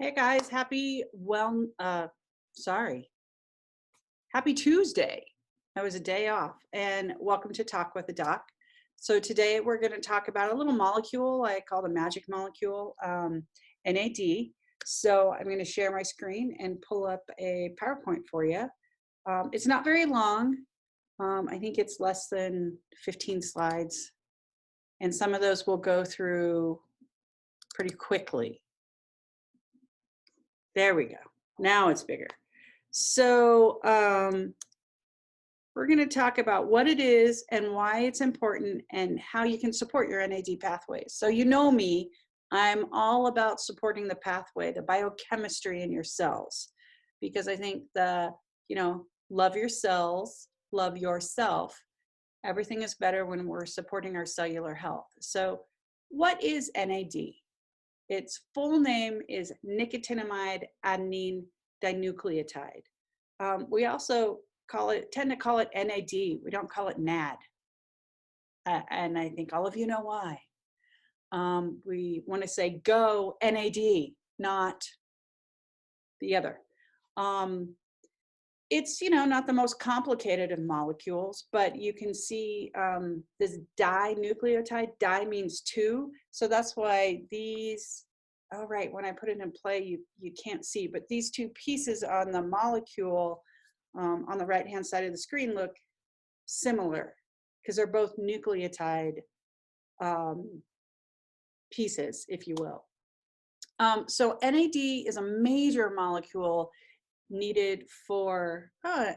Hey guys, happy Tuesday. That was a day off, and welcome to Talk with the Doc. So today we're going to talk about a little molecule I call the magic molecule, NAD. So I'm going to share my screen and pull up a PowerPoint for you. It's not very long. I think it's less than 15 slides, and some of those we'll go through pretty quickly. There we go. Now it's bigger. So we're going to talk about what it is and why it's important and how you can support your NAD pathways. So you know me, I'm all about supporting the pathway, the biochemistry in your cells, because I think love your cells, love yourself. Everything is better when we're supporting our cellular health. So what is NAD? Its full name is nicotinamide adenine dinucleotide. We also tend to call it NAD. We don't call it NAD. And I think all of you know why. We want to say go NAD, not the other. It's, not the most complicated of molecules, but you can see this dinucleotide. Di means two. So that's why these, oh, right, when I put it in play, you can't see, but these two pieces on the molecule on the right-hand side of the screen look similar because they're both nucleotide pieces, if you will. So NAD is a major molecule needed for,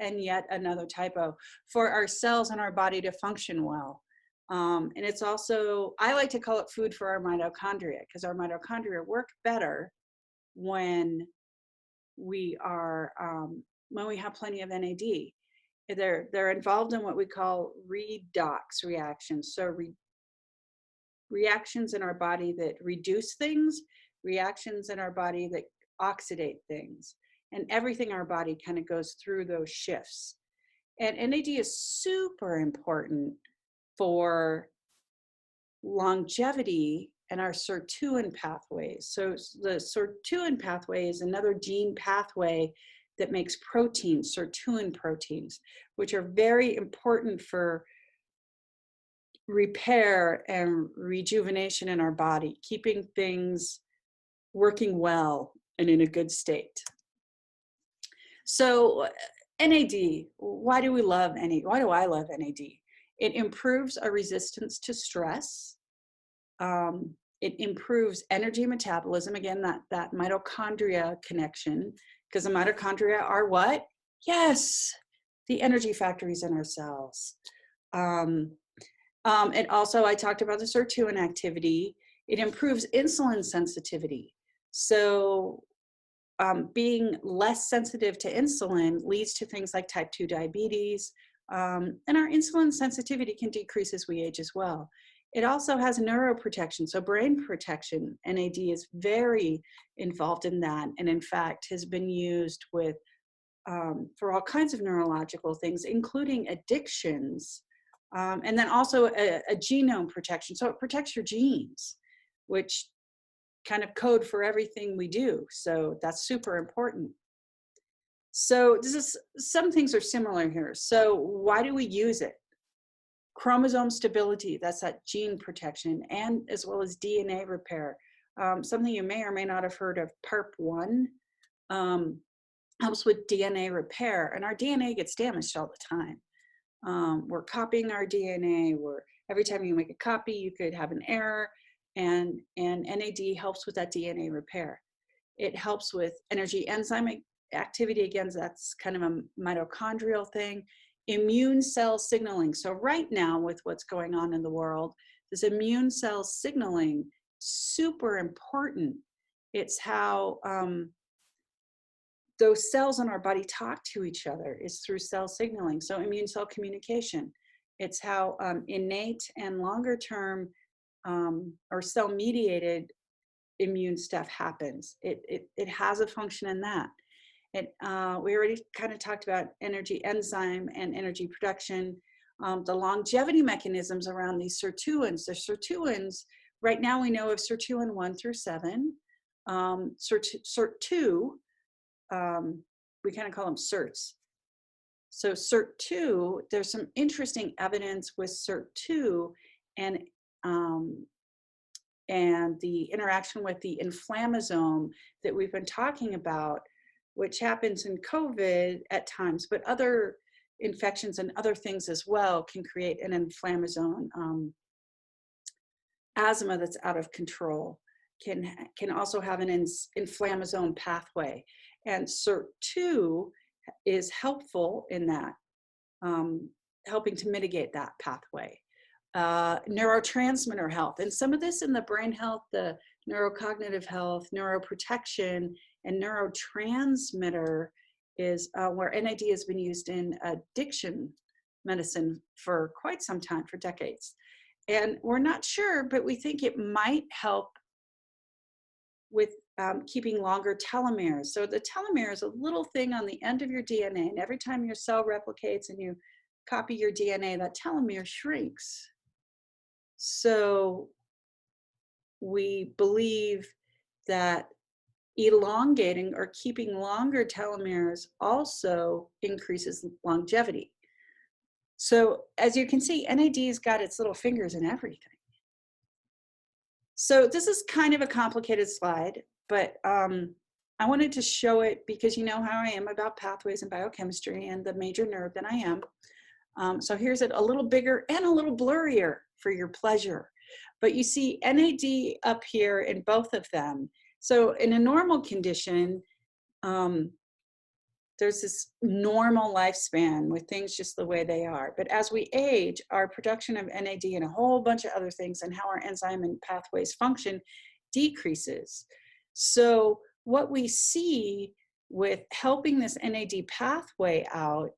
and yet another typo, for our cells and our body to function well. And it's also, I like to call it food for our mitochondria, because our mitochondria work better when we have plenty of NAD. They're involved in what we call redox reactions. So reactions in our body that reduce things, reactions in our body that oxidate things. And everything in our body kind of goes through those shifts. And NAD is super important for longevity and our sirtuin pathways. So the sirtuin pathway is another gene pathway that makes proteins, sirtuin proteins, which are very important for repair and rejuvenation in our body, keeping things working well and in a good state. So NAD, why do we love NAD? Why do I love NAD? It improves our resistance to stress. It improves energy metabolism. Again, that mitochondria connection, because the mitochondria are what? Yes, the energy factories in our cells. And also, I talked about the sirtuin activity. It improves insulin sensitivity. So being less sensitive to insulin leads to things like type 2 diabetes, and our insulin sensitivity can decrease as we age as well. It also has neuroprotection, so brain protection. NAD is very involved in that, and in fact has been used with for all kinds of neurological things, including addictions, and then also a genome protection. So it protects your genes, which kind of code for everything we do. So that's super important. So some things are similar here. So why do we use it? Chromosome stability, that's that gene protection, and as well as DNA repair. Something you may or may not have heard of, PARP1, helps with DNA repair, and our DNA gets damaged all the time. We're copying our DNA. Every time you make a copy, you could have an error, and NAD helps with that DNA repair. It helps with energy enzyme activity. Again, that's kind of a mitochondrial thing. Immune cell signaling. So right now, with what's going on in the world, this immune cell signaling, super important. It's how those cells in our body talk to each other, is through cell signaling. So immune cell communication. It's how innate and longer term or cell mediated immune stuff happens. It has a function in that. We already kind of talked about energy enzyme and energy production. The longevity mechanisms around these sirtuins. The sirtuins, right now we know of sirtuin 1 through 7. SIRT2, we kind of call them SIRTs. So SIRT2, there's some interesting evidence with SIRT2 and the interaction with the inflammasome that we've been talking about, which happens in COVID at times, but other infections and other things as well can create an inflammasome. Asthma that's out of control can also have an inflammasome pathway. And SIRT2 is helpful in that, helping to mitigate that pathway. Neurotransmitter health, and some of this in the brain health, the neurocognitive health, neuroprotection, and neurotransmitter is where NAD has been used in addiction medicine for quite some time, for decades. And we're not sure, but we think it might help with keeping longer telomeres. So the telomere is a little thing on the end of your DNA, and every time your cell replicates and you copy your DNA, that telomere shrinks. So we believe that elongating or keeping longer telomeres also increases longevity. So as you can see, NAD's got its little fingers in everything. So this is kind of a complicated slide, but I wanted to show it because you know how I am about pathways and biochemistry and the major nerd that I am. So here's it a little bigger and a little blurrier for your pleasure. But you see NAD up here in both of them. So in a normal condition, there's this normal lifespan with things just the way they are. But as we age, our production of NAD and a whole bunch of other things and how our enzyme and pathways function decreases. So what we see with helping this NAD pathway out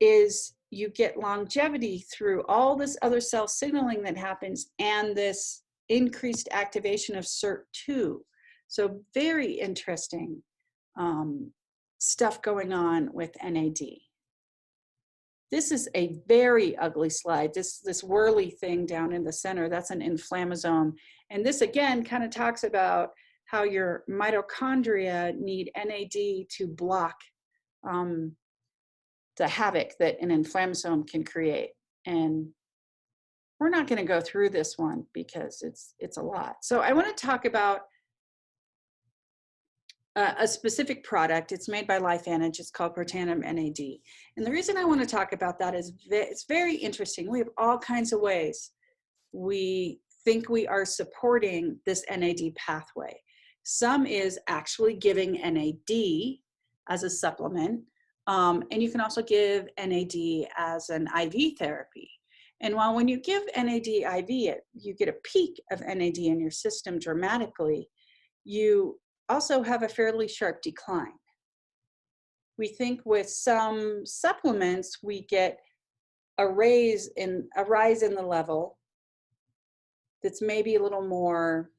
is you get longevity through all this other cell signaling that happens and this increased activation of SIRT2. So very interesting stuff going on with NAD. This is a very ugly slide. This whirly thing down in the center, that's an inflammasome. And this again kind of talks about how your mitochondria need NAD to block the havoc that an inflammasome can create. And we're not going to go through this one because it's a lot. So I want to talk about a specific product. It's made by LifeVantage. It's called Protandim NAD. And the reason I want to talk about that is it's very interesting. We have all kinds of ways we think we are supporting this NAD pathway. Some is actually giving NAD as a supplement. And you can also give NAD as an IV therapy. And while when you give NAD IV, you get a peak of NAD in your system dramatically, you also have a fairly sharp decline. We think with some supplements, we get a rise in the level that's maybe a little more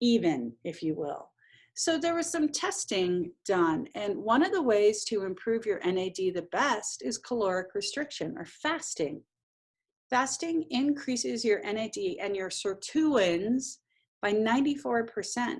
even, if you will. So there was some testing done, and one of the ways to improve your NAD the best is caloric restriction or fasting. Fasting increases your NAD and your sirtuins by 94%.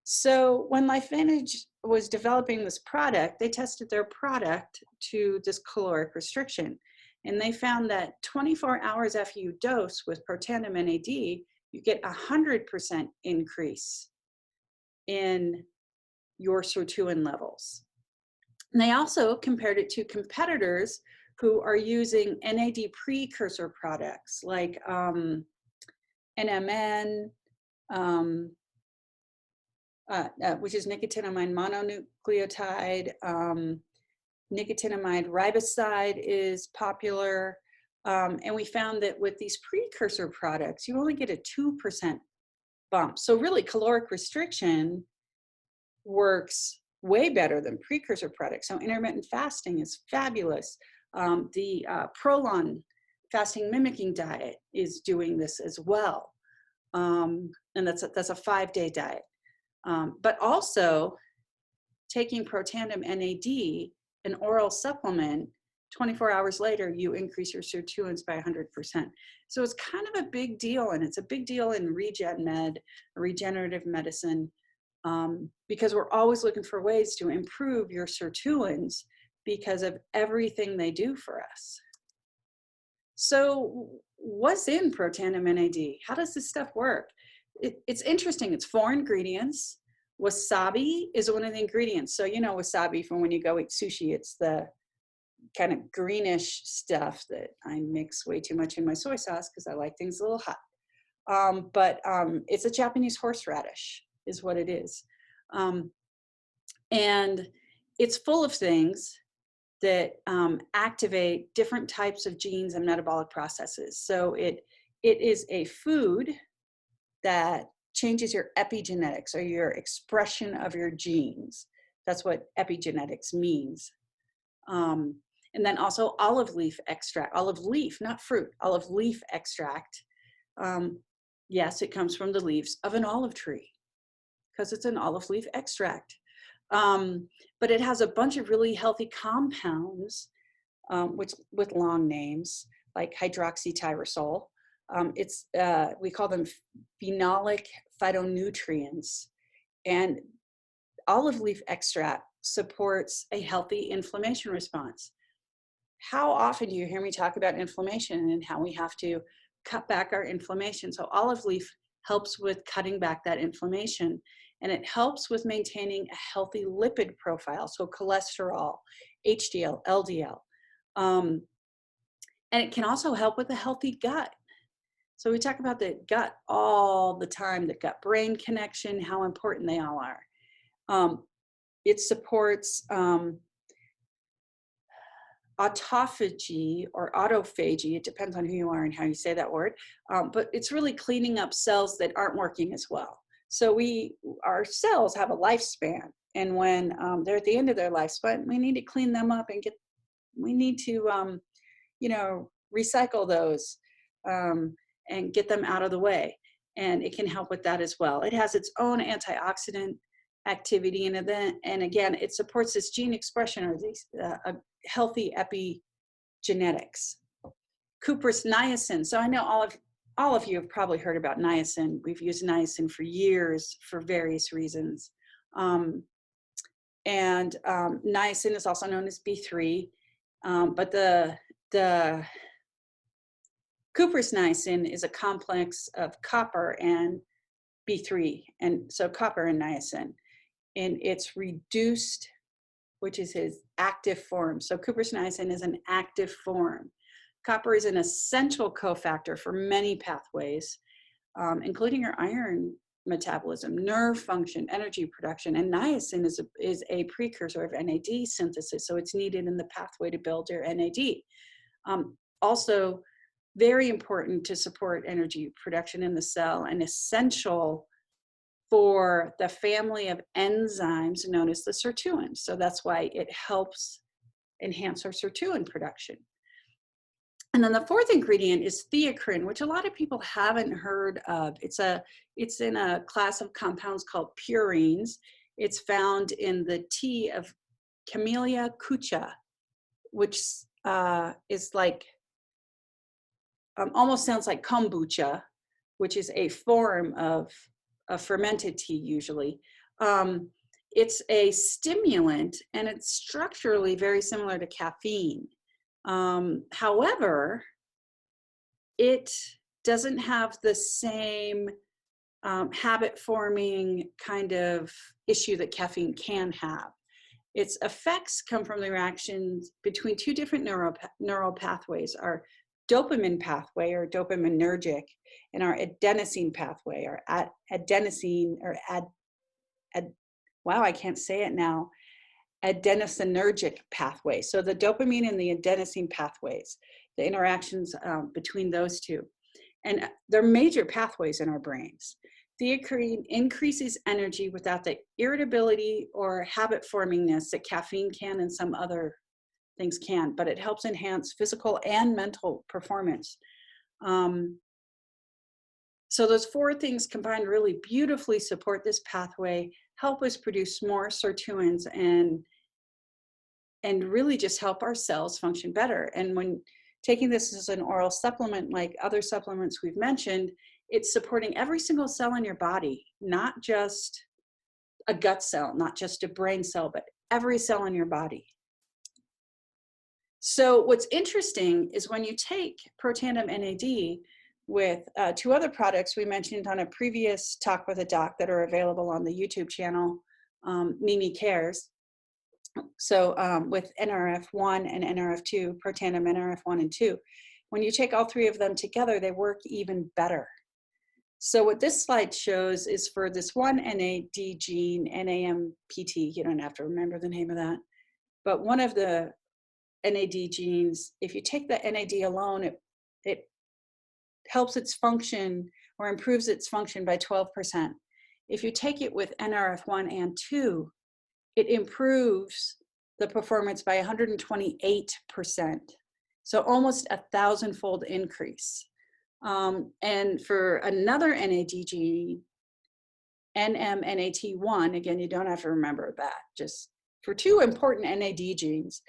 So when LifeVantage was developing this product, they tested their product to this caloric restriction. And they found that 24 hours after you dose with Protandim NAD, you get 100% increase in your sirtuin levels. And they also compared it to competitors who are using NAD precursor products like NMN, which is nicotinamide mononucleotide. Nicotinamide riboside is popular. And we found that with these precursor products, you only get a 2% bump. So really caloric restriction works way better than precursor products. So intermittent fasting is fabulous. The Prolon fasting mimicking diet is doing this as well. And that's a 5-day diet. But also taking Protandim NAD, an oral supplement, 24 hours later, you increase your sirtuins by 100%. So it's kind of a big deal, and it's a big deal in regen med, regenerative medicine, because we're always looking for ways to improve your sirtuins because of everything they do for us. So what's in Protandim NAD? How does this stuff work? It's interesting. It's 4 ingredients. Wasabi is one of the ingredients. So you know wasabi from when you go eat sushi. It's the kind of greenish stuff that I mix way too much in my soy sauce because I like things a little hot. But it's a Japanese horseradish is what it is. And it's full of things that activate different types of genes and metabolic processes. So it is a food that changes your epigenetics, or your expression of your genes. That's what epigenetics means. And then also olive leaf extract, olive leaf, not fruit, olive leaf extract. Yes, it comes from the leaves of an olive tree because it's an olive leaf extract. But it has a bunch of really healthy compounds, which with long names like hydroxytyrosol. We call them phenolic phytonutrients, and olive leaf extract supports a healthy inflammation response. How often do you hear me talk about inflammation and how we have to cut back our inflammation? So olive leaf helps with cutting back that inflammation, and it helps with maintaining a healthy lipid profile, so cholesterol, HDL, LDL. And it can also help with a healthy gut. So we talk about the gut all the time, the gut-brain connection, how important they all are. It supports autophagy or autophagy. It depends on who you are and how you say that word. But it's really cleaning up cells that aren't working as well. So our cells have a lifespan, and when they're at the end of their lifespan, we need to clean them up and we need to, recycle those and get them out of the way. And it can help with that as well. It has its own antioxidant activity, and again, it supports this gene expression, or these healthy epigenetics. Cuprous niacin. So I know all of you have probably heard about niacin. We've used niacin for years for various reasons. And niacin is also known as B3, but the cuprous niacin is a complex of copper and B3, and so copper and niacin. And it's reduced, which is his active form. So cuprous niacin is an active form. Copper is an essential cofactor for many pathways, including your iron metabolism, nerve function, energy production, and niacin is a precursor of NAD synthesis, so it's needed in the pathway to build your NAD. Also, very important to support energy production in the cell, and essential for the family of enzymes known as the sirtuins. So that's why it helps enhance our sirtuin production. And then the 4th ingredient is theacrine, which a lot of people haven't heard of. It's in a class of compounds called purines. It's found in the tea of Camellia kucha, which is like, almost sounds like kombucha, which is a form of a fermented tea usually. It's a stimulant, and it's structurally very similar to caffeine. However, it doesn't have the same habit-forming kind of issue that caffeine can have. Its effects come from the reactions between 2 different neural pathways: our dopamine pathway, or dopaminergic, and our adenosine pathway, or adenosine, or wow, I can't say it now, adenosinergic pathway. So the dopamine and the adenosine pathways, the interactions between those two. And they're major pathways in our brains. Theacrine increases energy without the irritability or habit formingness that caffeine can and some other things can, but it helps enhance physical and mental performance. So those 4 things combined really beautifully support this pathway, help us produce more sirtuins, and and really just help our cells function better. And when taking this as an oral supplement, like other supplements we've mentioned, it's supporting every single cell in your body, not just a gut cell, not just a brain cell, but every cell in your body. So what's interesting is when you take Protandim NAD with two other products we mentioned on a previous Talk with a Doc that are available on the YouTube channel, Mimi Cares. So with NRF1 and NRF2, Protandim NRF1 and 2, when you take all three of them together, they work even better. So what this slide shows is for this one NAD gene, NAMPT, you don't have to remember the name of that, but one of the NAD genes, if you take the NAD alone, it helps its function or improves its function by 12%. If you take it with NRF1 and 2, it improves the performance by 128%. So almost 1,000-fold increase. And for another NAD gene, NMNAT1, again, you don't have to remember that, just for two important NAD genes,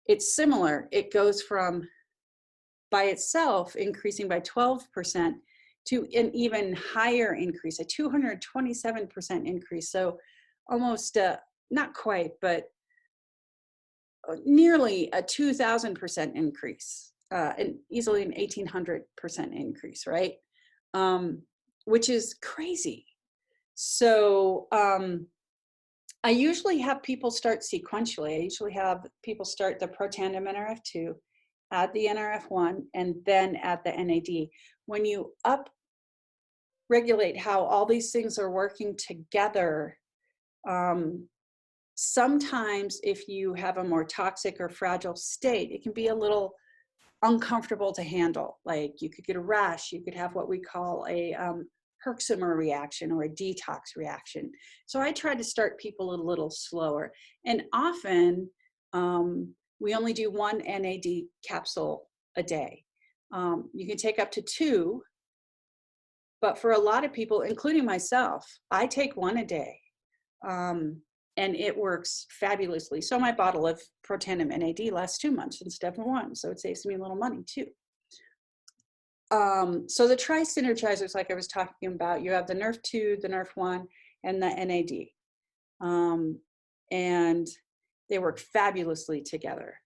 it's similar. It goes from by itself increasing by 12% to an even higher increase, a 227% increase. So almost, not quite, but nearly a 2,000% increase, and easily an 1,800% increase, right? Which is crazy. So I usually have people start sequentially. I usually have people start the Protandim NRF2, add the NRF1, and then add the NAD. When you up-regulate how all these things are working together, sometimes if you have a more toxic or fragile state, it can be a little uncomfortable to handle. Like you could get a rash, you could have what we call a Herxheimer reaction or a detox reaction. So I try to start people a little slower. And often we only do one NAD capsule a day. You can take up to 2, but for a lot of people, including myself, I take 1 a day. And it works fabulously. So my bottle of Protandim NAD lasts 2 months instead of 1, so it saves me a little money too. So the tri-synergizers, like I was talking about, you have the NRF2, the NRF1, and the NAD. And they work fabulously together.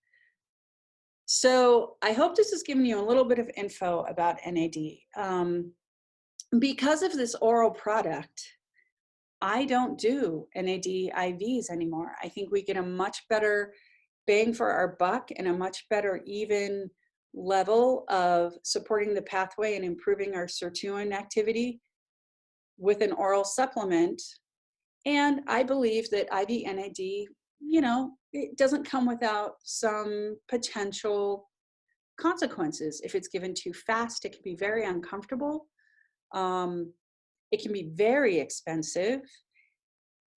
So I hope this has given you a little bit of info about NAD. Because of this oral product, I don't do NAD IVs anymore. I think we get a much better bang for our buck and a much better even level of supporting the pathway and improving our sirtuin activity with an oral supplement. And I believe that IV NAD, you know, it doesn't come without some potential consequences. If it's given too fast, it can be very uncomfortable. It can be very expensive.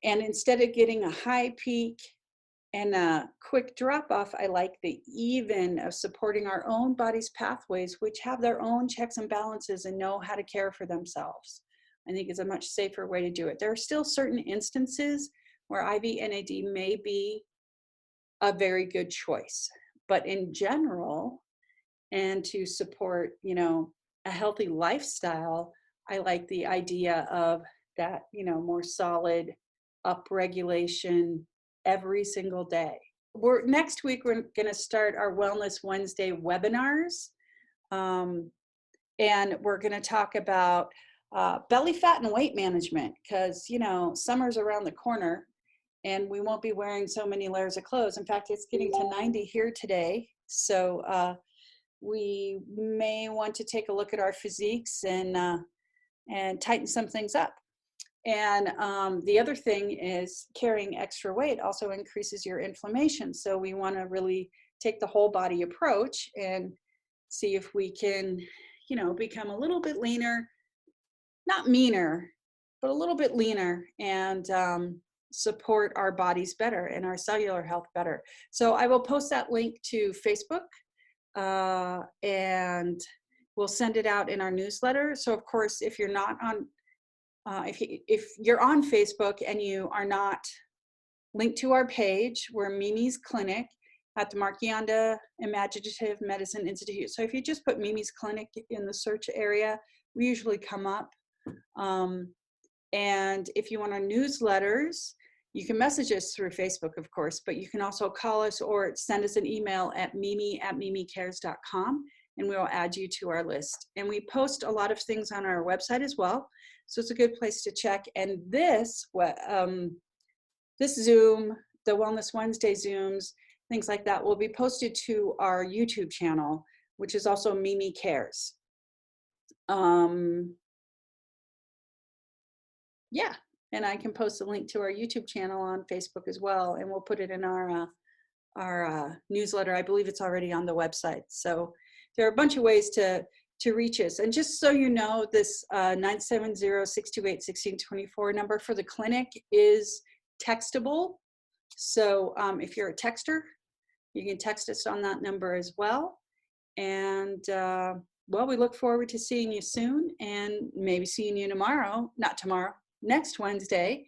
And instead of getting a high peak and a quick drop off, I like the even of supporting our own body's pathways, which have their own checks and balances and know how to care for themselves. I think it's a much safer way to do it. There are still certain instances where IV NAD may be a very good choice, but in general, and to support, you know, a healthy lifestyle, I like the idea of that, you know, more solid upregulation every single day. Next week, we're going to start our Wellness Wednesday webinars. And we're going to talk about belly fat and weight management because, you know, summer's around the corner and we won't be wearing so many layers of clothes. In fact, it's getting to 90 here today. So we may want to take a look at our physiques and tighten some things up. And the other thing is carrying extra weight also increases your inflammation. So we want to really take the whole body approach and see if we can, you know, become a little bit leaner, not meaner, but a little bit leaner and support our bodies better and our cellular health better. So I will post that link to Facebook and we'll send it out in our newsletter. So of course, if you're not on if you're on Facebook and you are not linked to our page, we're Mimi's Clinic, at the Markianda Imaginative Medicine Institute. So if you just put Mimi's Clinic in the search area, we usually come up. And if you want our newsletters, you can message us through Facebook, of course, but you can also call us or send us an email at mimi@mimicares.com, and we will add you to our list. And we post a lot of things on our website as well, so it's a good place to check. And this Zoom, the Wellness Wednesday Zooms, things like that, will be posted to our YouTube channel, which is also Mimi Cares. Yeah, and I can post a link to our YouTube channel on Facebook as well, and we'll put it in our newsletter. I believe it's already on the website. So there are a bunch of ways to reach us. And just so you know, this 970-628-1624 number for the clinic is textable. So if you're a texter, you can text us on that number as well. And well, we look forward to seeing you soon, and maybe seeing you next Wednesday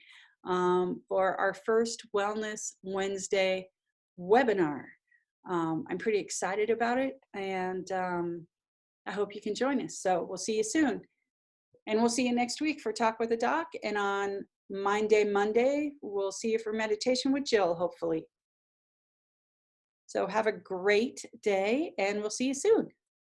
for our first Wellness Wednesday webinar. I'm pretty excited about it, and I hope you can join us. So we'll see you soon. And we'll see you next week for Talk with a Doc. And on Mind Day Monday, we'll see you for Meditation with Jill, hopefully. So have a great day, and we'll see you soon.